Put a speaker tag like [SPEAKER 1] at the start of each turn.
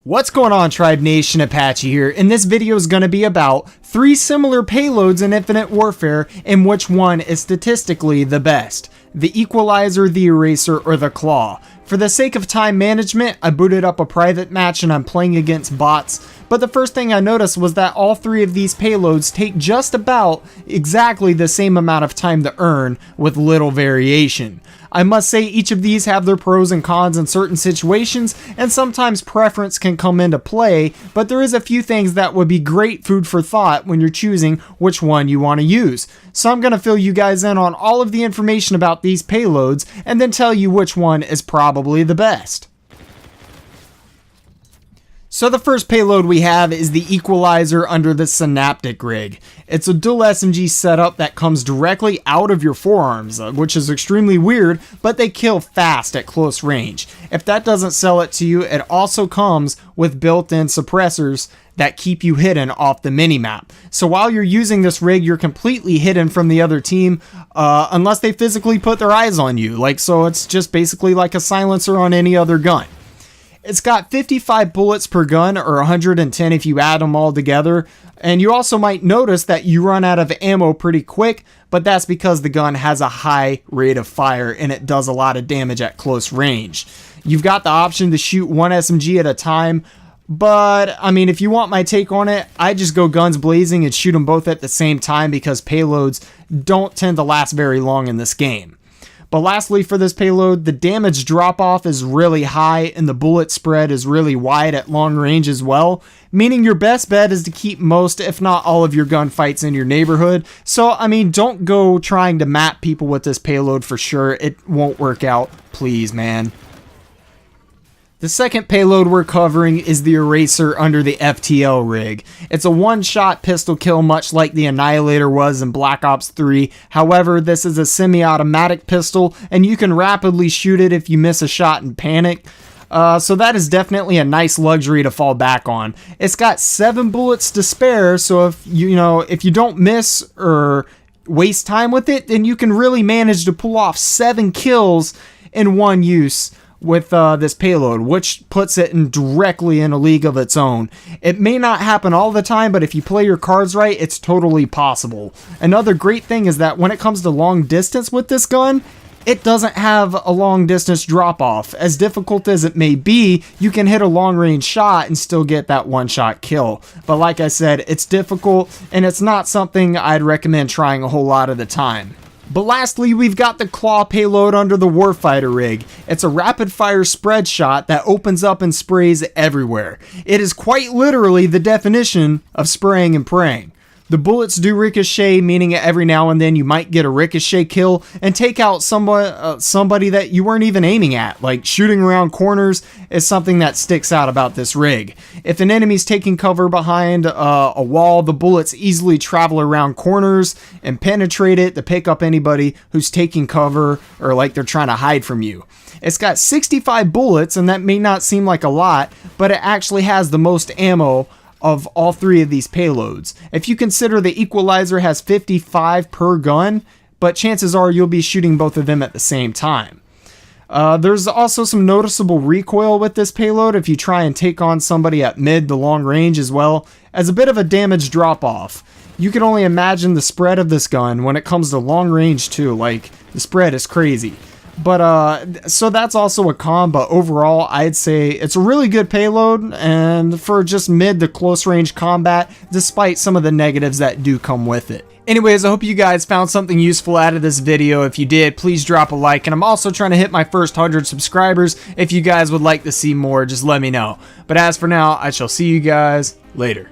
[SPEAKER 1] What's going on, Tribe Nation? Apache here, and this video is going to be about 3 similar payloads in Infinite Warfare and which one is statistically the best. The Equalizer, the Eraser, or the Claw. For the sake of time management, I booted up a private match and I'm playing against bots, but the first thing I noticed was that all 3 of these payloads take just about exactly the same amount of time to earn with little variation. I must say each of these have their pros and cons in certain situations, and sometimes preference can come into play, but there is a few things that would be great food for thought when you're choosing which one you want to use. So I'm going to fill you guys in on all of the information about these payloads, and then tell you which one is probably the best. So the first payload we have is the Equalizer under the Synaptic rig. It's a dual SMG setup that comes directly out of your forearms, which is extremely weird, but they kill fast at close range. If that doesn't sell it to you, it also comes with built-in suppressors that keep you hidden off the minimap. So while you're using this rig, you're completely hidden from the other team, unless they physically put their eyes on you. So it's just basically like a silencer on any other gun. It's got 55 bullets per gun, or 110 if you add them all together, and you also might notice that you run out of ammo pretty quick, but that's because the gun has a high rate of fire and it does a lot of damage at close range. You've got the option to shoot one SMG at a time, but I mean, if you want my take on it, I just go guns blazing and shoot them both at the same time because payloads don't tend to last very long in this game. But lastly, for this payload, the damage drop-off is really high and the bullet spread is really wide at long range as well, meaning your best bet is to keep most, if not all, of your gunfights in your neighborhood. So, I mean, don't go trying to map people with this payload for sure. It won't work out. Please, man. The second payload we're covering is the Eraser under the FTL rig. It's a one-shot pistol kill much like the Annihilator was in Black Ops 3. However, this is a semi-automatic pistol and you can rapidly shoot it if you miss a shot and panic. So that is definitely a nice luxury to fall back on. It's got 7 bullets to spare, so if you don't miss or waste time with it, then you can really manage to pull off 7 kills in one use with this payload, which puts it directly in a league of its own. It may not happen all the time, but if you play your cards right, it's totally possible. Another great thing is that when it comes to long distance with this gun, it doesn't have a long distance drop off. As difficult as it may be, you can hit a long range shot and still get that one shot kill. But like I said, it's difficult and it's not something I'd recommend trying a whole lot of the time. But lastly, we've got the Claw payload under the Warfighter rig. It's a rapid fire spread shot that opens up and sprays everywhere. It is quite literally the definition of spraying and praying. The bullets do ricochet, meaning every now and then you might get a ricochet kill and take out somebody that you weren't even aiming at. Like shooting around corners is something that sticks out about this rig. If an enemy's taking cover behind a wall, the bullets easily travel around corners and penetrate it to pick up anybody who's taking cover or like they're trying to hide from you. It's got 65 bullets, and that may not seem like a lot, but it actually has the most ammo of all 3 of these payloads. If you consider the Equalizer has 55 per gun, but chances are you'll be shooting both of them at the same time. There's also some noticeable recoil with this payload if you try and take on somebody at mid to long range, as well as a bit of a damage drop off. You can only imagine the spread of this gun when it comes to long range too. Like, the spread is crazy. But so that's also a con, but overall I'd say it's a really good payload and for just mid to close range combat, despite some of the negatives that do come with it. Anyways, I hope you guys found something useful out of this video. If you did, please drop a like, and I'm also trying to hit my first 100 subscribers. If you guys would like to see more, just let me know. But as for now, I shall see you guys later.